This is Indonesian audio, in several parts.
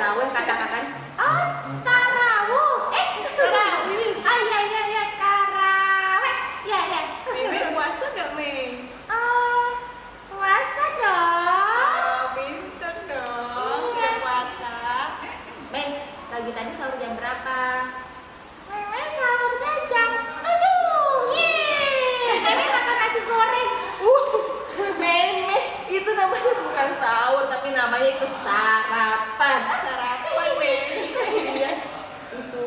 taraweh kata kakak. Oh, tarawih. Tarawih. Oh iya, taraweh. Iya. Meme puasa gak, Mei? Oh, puasa dong. Pinter dong, Iya. puasa. Mei, pagi tadi sahur jam berapa? Meme sahurnya jam 7. Yeay. Meme makan nasi goreng. Meme, itu namanya bukan sahur, tapi namanya itu sarapan. Sarapan, Mei. Iya, itu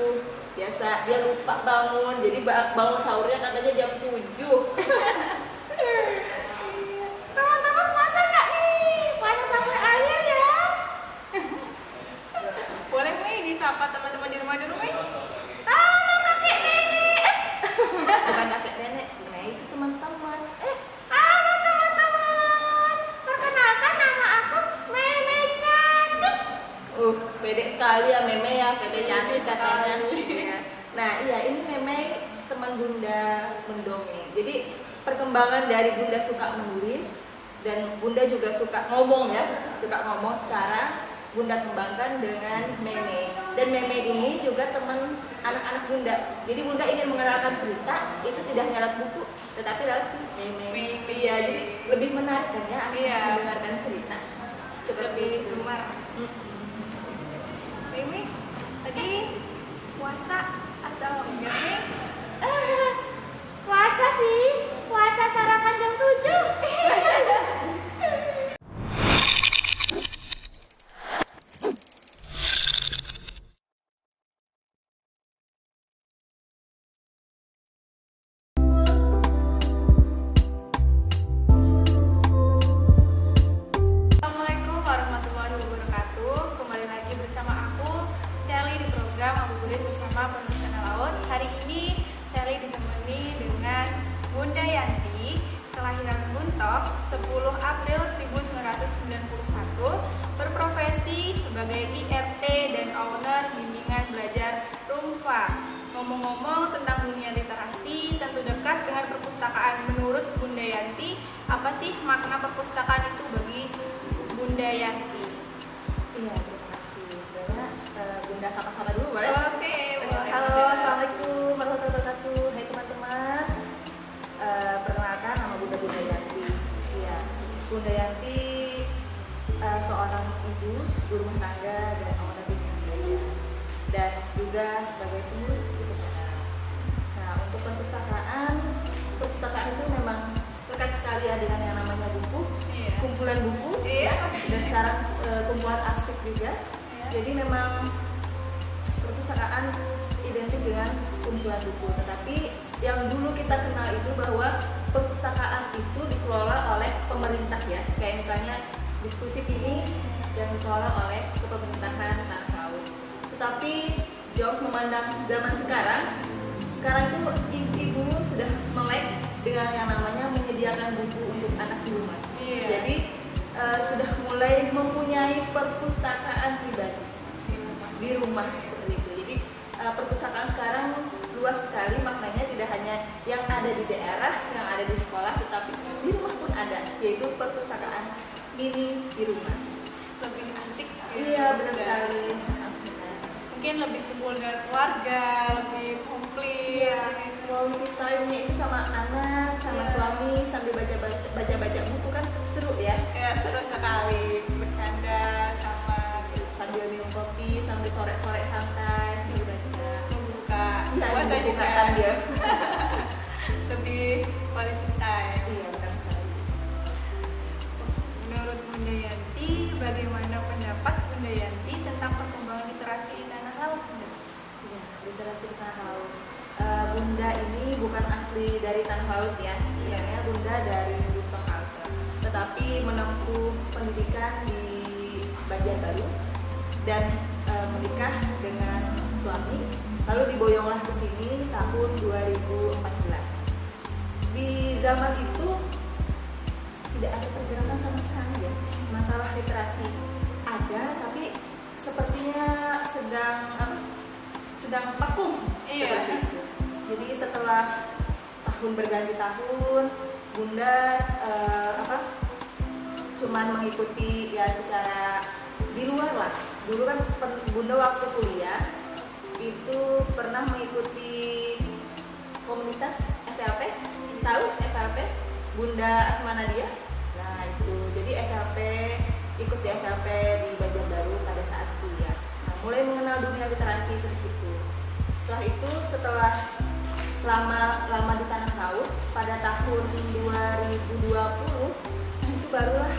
biasa dia lupa bangun, jadi bangun sahurnya katanya jam 7. Teman-teman puasa nggak nih? Puasa sampai akhir ya? Boleh, Mei, disapa teman-teman di rumah dulu, Mei? Halo kakek nenek. Bukan kakek nenek, nah itu teman-teman. Halo teman-teman. Perkenalkan nama aku Meme Cantik. Pede sekali ya Meme ya, Meme cantik katanya. Iya. Nah iya, ini Meme teman Bunda mendongeng. Jadi perkembangan dari Bunda suka menulis dan Bunda juga suka ngomong ya, sekarang Bunda kembangkan dengan Meme. Dan Meme ini juga teman anak-anak Bunda. Jadi Bunda ingin mengenalkan cerita itu tidak hanya lewat buku, tetapi lewat si Meme. Iya, jadi lebih menarik kan ya Iya. mendengarkan cerita. Lebih gemar. Meme, tadi puasa atau enggak, Mei? Puasa sih, puasa sarapan jam 7. Assalamualaikum warahmatullahi wabarakatuh. Kembali lagi bersama aku, Shelly, di program Ngabuburit bersama Penulis Tanah Laut. Hari ini Shelly ditemani dengan Bunda Yanti, kelahiran Buntok 10 April 1991, berprofesi sebagai IRT dan owner bimbingan belajar Rumfa. Ngomong-ngomong tentang dunia literasi, tentu dekat dengan perpustakaan. Menurut Bunda Yanti, apa sih makna perpustakaan itu bagi Bunda Yanti? Iya, terima kasih. Sebenarnya Bunda sapa-sapa dulu boleh? Oke, boleh. Halo, assalamualaikum warahmatullahi wabarakatuh. Hai teman-teman. Perkenalkan nama Bunda Yanti. Iya, Bunda Yanti seorang ibu rumah tangga dan owner bimbingan belajar, dan juga sebagai penulis buku anak. Nah, untuk perpustakaan itu memang dekat sekali ya dengan yang namanya buku, Iya. kumpulan buku, Iya. dan sekarang kumpulan arsip juga. Iya. Jadi memang perpustakaan identik dengan kumpulan buku, tetapi yang dulu kita kenal itu bahwa perpustakaan itu dikelola oleh pemerintah ya, kayak misalnya diskusi ini yang dikelola oleh Pemerintahan Tanah Laut. Tetapi jauh memandang zaman sekarang itu ibu-ibu sudah melek dengan yang namanya menyediakan buku untuk anak di rumah. Iya. Jadi sudah mulai mempunyai perpustakaan pribadi di rumah seperti itu. Jadi perpustakaan sekarang luas sekali maknanya, tidak hanya yang ada di daerah, yang ada di sekolah, tetapi di rumah pun ada, yaitu perpustakaan mini di rumah. Lebih asik. Iya, benar sekali. Mungkin lebih kumpul dengan keluarga, lebih komplit. Quality time-nya itu sama anak, sama Iya. suami, sambil baca-baca buku kan seru ya. Ya, seru sekali bercanda Sambil minum kopi, sambil sore-sore santai, sambil baca. membuka Iya, puasa buka juga. sambil. Lebih quality time. Iya, benar sekali. Menurut Bunda Yanti, bagaimana pendapat Bunda Yanti tentang perkembangan literasi di tanah laut? Iya, literasi di tanah laut. Bunda ini bukan asli dari tanah laut ya, sebenarnya Bunda dari Buntok Alter, tetapi menempuh pendidikan di Banjarbaru dan menikah dengan suami, lalu diboyonglah ke sini tahun 2014. Di zaman itu tidak ada pergerakan sama sekali ya, masalah literasi ada, tapi sepertinya sedang vakum. Iya. Seperti itu. Jadi setelah tahun berganti tahun, Bunda cuman mengikuti ya secara di luar lah, dulu kan Bunda waktu kuliah itu pernah mengikuti komunitas FLP, tahu FLP? Bunda Asma Nadia. Nah itu, jadi FLP, ikut di FLP di Banjarbaru pada saat kuliah. Nah, mulai mengenal dunia literasi itu di situ. Setelah lama di tanah laut pada tahun 2020, itu barulah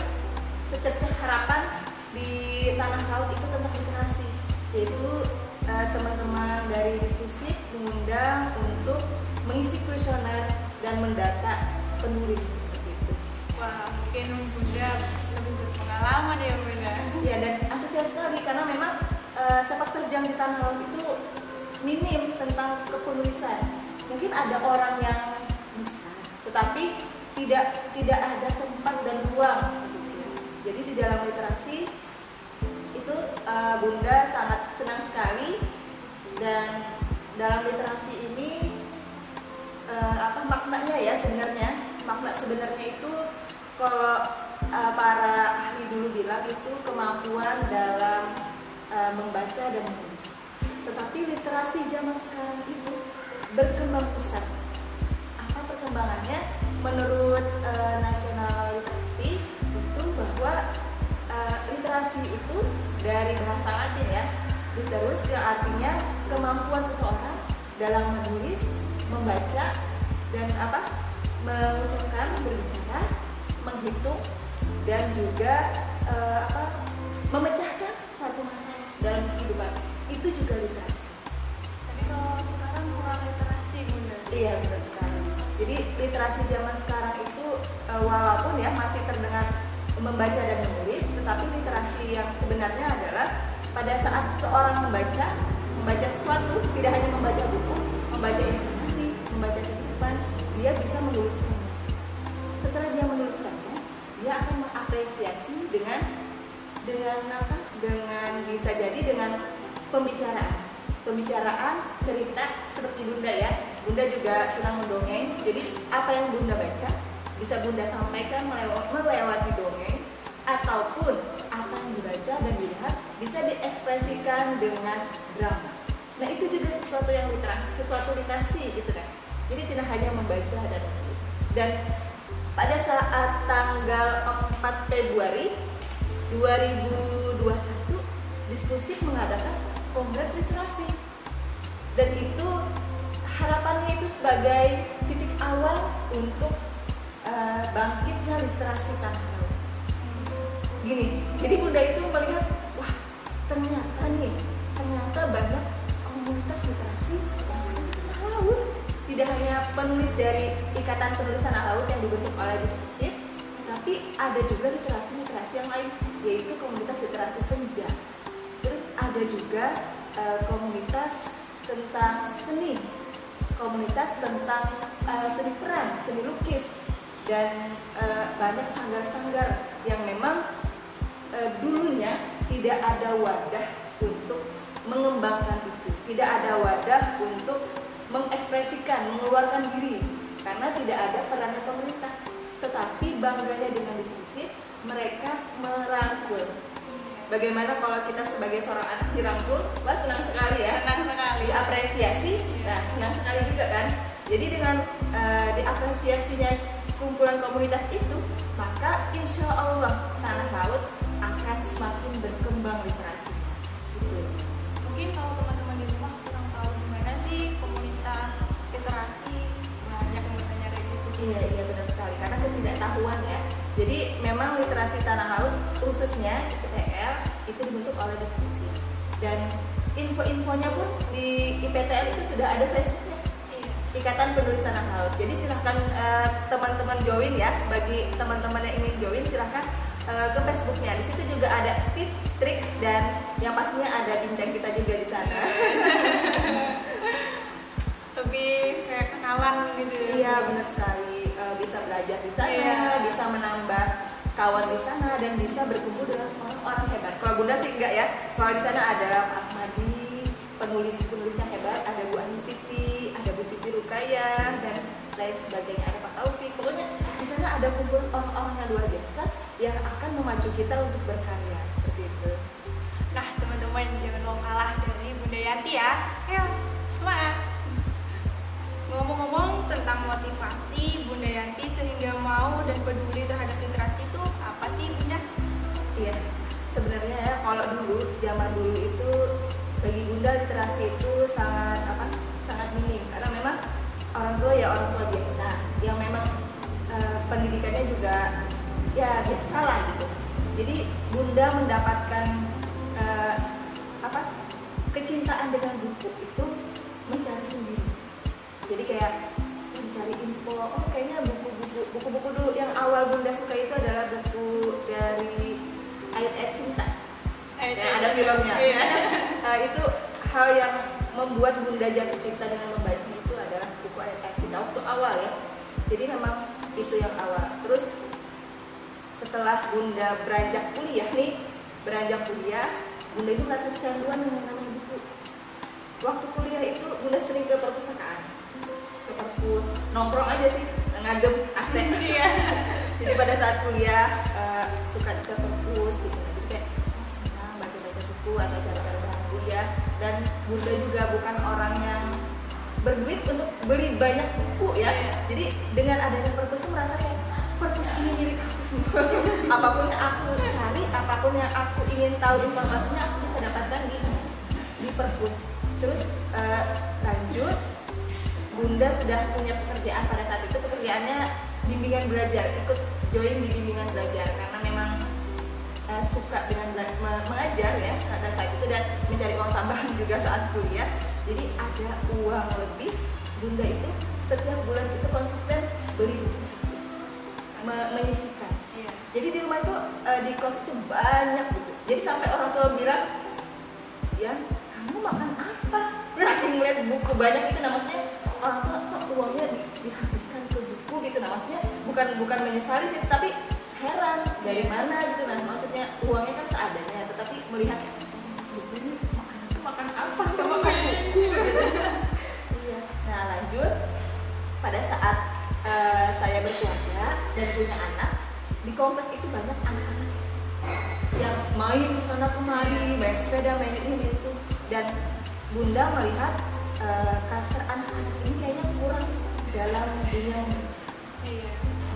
secercah harapan di tanah laut itu tentang literasi, yaitu teman-teman dari diskusi mengundang untuk mengisi kuesioner dan mendata penulis seperti itu. Wah, mungkin Bunda lebih berpengalaman ya Bunda. Ya, dan antusias sekali karena memang sepak terjang di tanah laut itu minim tentang kepenulisan. Mungkin ada orang yang bisa, tetapi tidak ada tempat dan ruang seperti itu. Jadi di dalam literasi itu Bunda sangat senang sekali, dan dalam literasi ini apa maknanya ya sebenarnya? Makna sebenarnya itu kalau para ahli dulu bilang itu kemampuan dalam membaca dan menulis. Tetapi literasi zaman sekarang itu berkembang pesat. Apa perkembangannya? Menurut Nasional Literasi itu bahwa literasi itu dari bahasa Latin ya, literus yang artinya kemampuan seseorang dalam menulis, membaca, dan mengucapkan, berbicara, menghitung, dan juga memecahkan suatu masalah dalam kehidupan. Itu juga literasi. Tapi kalau sekarang kurang literasi Bunda. Iya, benar sekali. Jadi literasi zaman sekarang itu walaupun ya masih terdengar membaca dan menulis, tetapi literasi yang sebenarnya adalah pada saat seorang membaca sesuatu, tidak hanya membaca buku, membaca informasi, membaca kehidupan, dia bisa menuliskannya. Setelah dia menuliskannya, dia akan mengapresiasi dengan bisa jadi dengan pembicaraan, cerita seperti Bunda ya. Bunda juga senang mendongeng. Jadi apa yang Bunda baca bisa Bunda sampaikan melewati dongeng, ataupun apa yang dibaca dan dilihat bisa diekspresikan dengan drama. Nah itu juga sesuatu literasi gitu kan. Jadi tidak hanya membaca dan menulis. Dan pada saat tanggal 4 Februari 2021 Diskusi mengadakan Kongres Literasi, dan itu harapannya itu sebagai titik awal untuk bangkitnya literasi tanah laut. Gini, jadi Bunda itu melihat, wah ternyata banyak komunitas literasi yang ada di tanah laut. Tidak hanya penulis dari Ikatan Penulis Tanah Laut yang dibentuk oleh Diskusi, tapi ada juga literasi yang lain, yaitu komunitas literasi senja. Terus ada juga komunitas tentang seni, komunitas tentang seni peran, seni lukis, dan banyak sanggar-sanggar yang memang dulunya tidak ada wadah untuk mengembangkan itu, tidak ada wadah untuk mengekspresikan, mengeluarkan diri, karena tidak ada peran pemerintah. Tetapi bangganya dengan Diskusi, mereka merangkul. Bagaimana kalau kita sebagai seorang anak dirangkul? Wah, senang sekali ya. Senang sekali. Diapresiasi, nah senang sekali juga kan. Jadi dengan diapresiasinya kumpulan komunitas itu, maka insya Allah tanah laut akan semakin berkembang literasi. Gitu. Mungkin kalau teman-teman di rumah kurang tahu gimana sih komunitas literasi, banyak yang bertanya kayak gitu. Iya benar sekali, karena ketidaktahuan ya. Jadi memang literasi tanah laut khususnya IPTL itu dibentuk oleh Diskusi, dan info-infonya pun di IPTL itu sudah ada Facebooknya, Ikatan Penulis Tanah Laut. Jadi silahkan teman-teman join ya. Bagi teman-teman yang ingin join silahkan ke Facebooknya. Di situ juga ada tips, triks, dan yang pastinya ada bincang kita juga di sana. Lebih kayak kenalan gitu ya. Iya benar sekali, bisa belajar di sana, bisa menambah kawan di sana, dan bisa berkumpul dengan orang-orang hebat. Kalau Bunda sih enggak ya. Kalau di sana ada Pak Ahmadi, penulis yang hebat, ada Bu Anu Siti, ada Bu Siti Rukayah, dan lain sebagainya, ada Pak Taufik. Pokoknya di sana ada kumpul orang-orang yang luar biasa yang akan memacu kita untuk berkarya seperti itu. Nah teman-teman teman-teman jangan mau kalah dari Bunda Yanti ya. Ayo, semangat. Ngomong-ngomong tentang motivasi Bunda Yanti sehingga mau dan peduli terhadap literasi itu apa sih Bunda? Iya, sebenarnya ya, kalau dulu, zaman dulu itu bagi Bunda literasi itu sangat minim karena memang orang tua biasa yang memang pendidikannya juga ya biasa lah gitu. Jadi Bunda mendapatkan kecintaan dengan buku itu mencari sendiri. Jadi kayak cari info, kayaknya buku-buku dulu yang awal Bunda suka itu adalah buku dari Ayat-Ayat Cinta. Ada filmnya. Iya. Itu hal yang membuat Bunda jatuh cinta dengan membaca itu adalah buku Ayat-Ayat Cinta waktu awal ya. Jadi memang itu yang awal. Terus setelah Bunda beranjak kuliah, Bunda itu merasa kecanduan dengan namanya buku. Waktu kuliah itu Bunda sering ke perpustakaan, ke perpus, nongkrong aja sih, ngadem AC. Iya. Jadi pada saat kuliah suka ke perpus gitu. Jadi kayak senang baca-baca buku atau cara-cara bahan kuliah. Dan Bunda juga bukan orang yang berduit untuk beli banyak buku ya. Jadi dengan adanya perpus tuh merasa kayak perpus ini milik aku semua. Apapun yang aku cari, apapun yang aku ingin tahu informasinya aku bisa dapatkan di perpus. Terus lanjut, Bunda sudah punya pekerjaan pada saat itu, pekerjaannya bimbingan belajar, ikut join di bimbingan belajar karena memang suka dengan mengajar ya pada saat itu dan mencari uang tambahan juga saat kuliah. Jadi ada uang lebih, Bunda itu setiap bulan itu konsisten beli buku satu, menyisihkan. Iya. Jadi di rumah itu di kos itu banyak buku. Jadi sampai orang tua bilang, ya kamu makan apa? Saking melihat buku banyak itu, maksudnya orang tua kok uangnya dihabiskan ke buku gitu. Maksudnya bukan menyesali sih, tapi heran dari mana gitu. Maksudnya uangnya kan seadanya, tetapi melihat buku ini makan apa? Iya. Nah lanjut, pada saat saya berkeluarga dan punya anak, di komplek itu banyak anak-anak yang main sana kemari, main sepeda, main ini itu. Dan Bunda melihat karakter anak-anak ini kayaknya kurang dalam dunia membaca. Iya.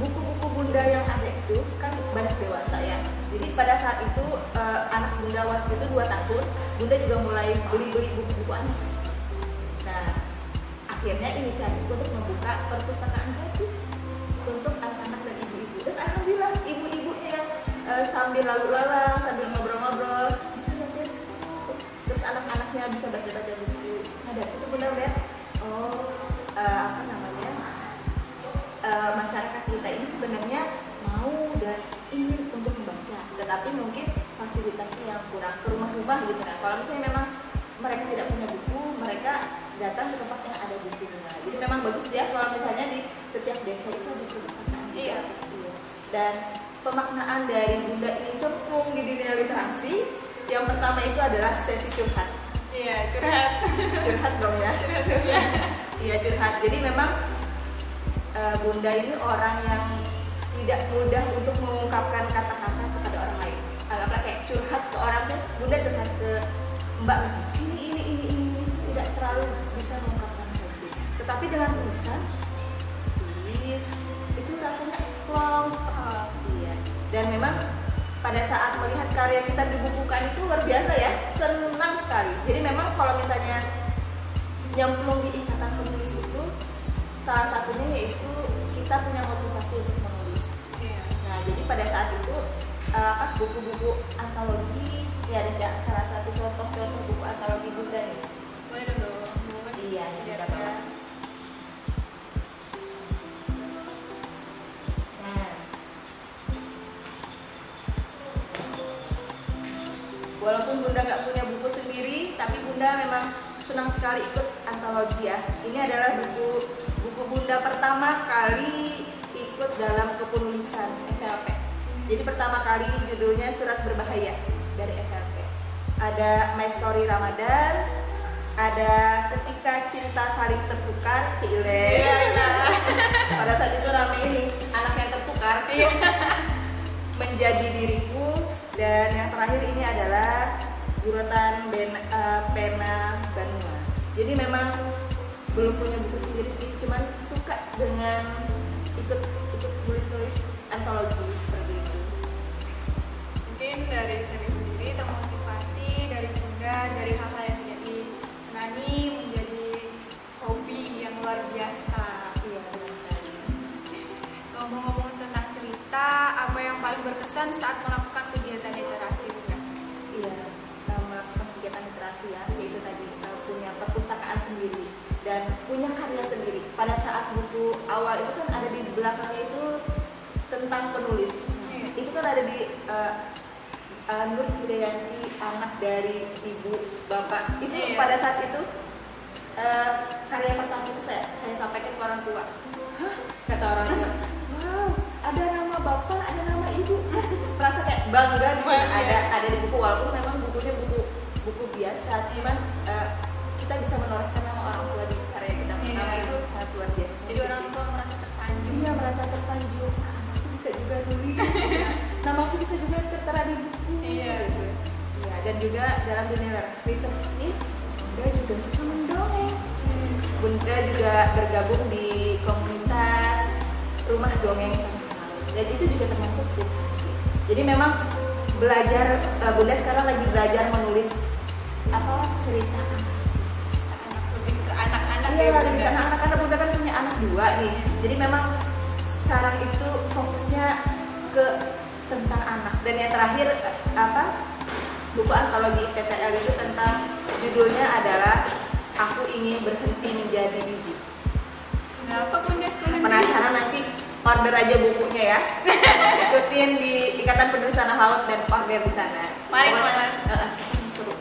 Buku-buku Bunda yang ada itu kan banyak dewasa ya. Jadi pada saat itu anak Bunda waktu itu 2 tahun, Bunda juga mulai beli-beli buku-buku anak. Nah, akhirnya inisiatif untuk membuka perpustakaan gratis untuk anak-anak dan ibu-ibu. Dan alhamdulillah ibu-ibunya yang sambil lalu lalang, sambil ngobrol-ngobrol bisa baca buku. Terus anak-anaknya bisa baca-baca buku. Nah dari situ Bunda lihat, masyarakat kita ini sebenarnya mau dan ingin untuk membaca, tetapi mungkin fasilitasnya yang kurang, ke rumah-rumah gitu. Nah kalau misalnya memang mereka tidak punya buku, mereka datang ke tempat yang ada bukunya. Jadi memang bagus ya kalau misalnya di setiap desa itu ada perpustakaan. Iya. Dan pemaknaan dari Bunda ini cemplung di dunia literasi. Yang pertama itu adalah sesi curhat. Iya, curhat. Curhat dong ya. Iya curhat. Jadi memang Bunda ini orang yang tidak mudah untuk mengungkapkan kata-kata kepada orang lain. Anggaplah kayak curhat ke orang, Bunda curhat ke Mbak misalnya, ini tidak terlalu bisa mengungkapkan hati. Tetapi dengan tulisan, itu rasanya plong sekali. Iya. Dan memang pada saat melihat karya kita dibukukan itu luar biasa ya, senang sekali. Jadi memang kalau misalnya nyemplung di ikatan penulis itu, salah satunya yaitu kita punya motivasi untuk menulis. Iya. Nah, jadi pada saat itu buku-buku antologi, ya ada salah satu contoh buku antologi Bunda nih. Boleh dong. Iya, Iya, ada ya. Nah, walaupun Bunda nggak punya buku sendiri, tapi Bunda memang senang sekali ikut antologi ya. Ini adalah buku Bunda pertama kali ikut dalam kepenulisan FLP. Jadi pertama kali judulnya Surat Berbahaya dari FLP. Ada My Story Ramadan, ada Ketika Cinta Saling Tertukar, Cile. Pada saat itu rame ini, anak yang tertukar. Menjadi Diriku, dan yang terakhir ini adalah Pena Banua. Jadi memang belum punya buku sendiri sih, cuman suka dengan ikut tulis antologi seperti itu. Mungkin dari Sally sendiri termotivasi dari Bunda, dari hal-hal yang tidak disenangi menjadi hobi yang luar biasa. Iya, benar sekali. Ngomong-ngomong tentang cerita, apa yang paling berkesan saat melakukan kegiatan literasi Bunda? Iya, nama kegiatan literasi ya, yaitu tadi punya perpustakaan sendiri dan punya karya sendiri. Pada saat buku awal itu kan ada di belakangnya itu tentang penulis. Itu kan ada di Nur Hidayanti, anak dari ibu bapak. Itu pada saat itu karya pertama itu saya sampaikan ke orang tua. Hah? Kata orang tua, wow, ada nama bapak, ada nama ibu. Merasa kayak bangga gitu. Ada di buku, walaupun memang bukunya buku biasa, cuman kita bisa menorehkan nama orang tua di karya kita. Nama itu sangat luar biasa. Jadi orang tua merasa tersanjung. Iya, merasa tersanjung. Anakku bisa juga nulis. Namaku bisa juga tertera di buku. Iya. Gitu. Ya, dan juga dalam dunia literasi, Bunda juga suka mendongeng. Bunda juga bergabung di komunitas Rumah Dongeng Tanah Laut. Dan itu juga termasuk literasi. Jadi memang belajar, Bunda sekarang lagi belajar menulis cerita Lebih ke anak-anak ya, ya lagi Bunda. ke anak-anak karena Bunda kan punya anak 2 nih. Jadi memang sekarang itu fokusnya ke tentang anak. Dan yang terakhir buku antologi PTL itu tentang, judulnya adalah Aku Ingin Berhenti Menjadi Ibu. Kenapa Bunda? Penasaran, nanti order aja bukunya ya. Ikutin di Ikatan Penulis Tanah Laut dan order di sana. Mari, Pokoknya, teman-teman. kesan seru.